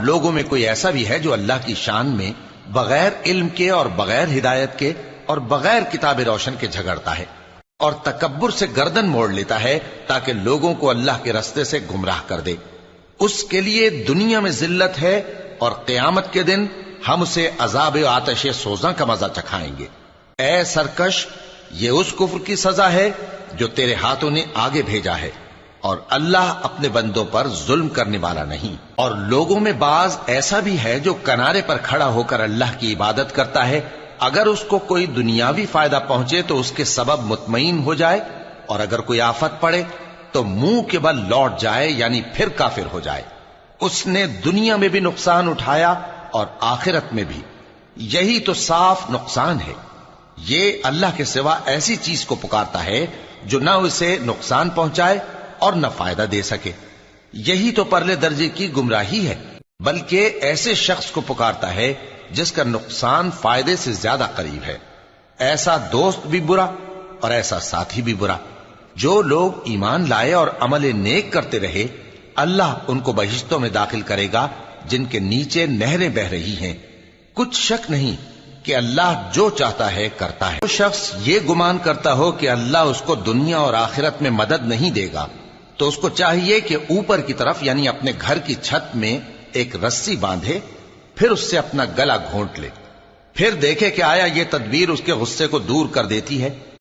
لوگوں میں کوئی ایسا بھی ہے جو اللہ کی شان میں بغیر علم کے اور بغیر ہدایت کے اور بغیر کتاب روشن کے جھگڑتا ہے اور تکبر سے گردن موڑ لیتا ہے تاکہ لوگوں کو اللہ کے رستے سے گمراہ کر دے. اس کے لیے دنیا میں ذلت ہے اور قیامت کے دن ہم اسے عذاب آتش سوزاں کا مزہ چکھائیں گے. اے سرکش، یہ اس کفر کی سزا ہے جو تیرے ہاتھوں نے آگے بھیجا ہے، اور اللہ اپنے بندوں پر ظلم کرنے والا نہیں. اور لوگوں میں بعض ایسا بھی ہے جو کنارے پر کھڑا ہو کر اللہ کی عبادت کرتا ہے، اگر اس کو کوئی دنیاوی فائدہ پہنچے تو اس کے سبب مطمئن ہو جائے، اور اگر کوئی آفت پڑے تو منہ کے بل لوٹ جائے، یعنی پھر کافر ہو جائے. اس نے دنیا میں بھی نقصان اٹھایا اور آخرت میں بھی. یہی تو صاف نقصان ہے. یہ اللہ کے سوا ایسی چیز کو پکارتا ہے جو نہ اسے نقصان پہنچائے اور نہ فائدہ دے سکے. یہی تو پرلے درجے کی گمراہی ہے. بلکہ ایسے شخص کو پکارتا ہے جس کا نقصان فائدے سے زیادہ قریب ہے. ایسا دوست بھی برا اور ایسا ساتھی بھی برا. جو لوگ ایمان لائے اور عمل نیک کرتے رہے، اللہ ان کو بہشتوں میں داخل کرے گا جن کے نیچے نہریں بہ رہی ہیں. کچھ شک نہیں کہ اللہ جو چاہتا ہے کرتا ہے. جو شخص یہ گمان کرتا ہو کہ اللہ اس کو دنیا اور آخرت میں مدد نہیں دے گا، تو اس کو چاہیے کہ اوپر کی طرف یعنی اپنے گھر کی چھت میں ایک رسی باندھے، پھر اس سے اپنا گلا گھونٹ لے، پھر دیکھے کہ آیا یہ تدبیر اس کے غصے کو دور کر دیتی ہے.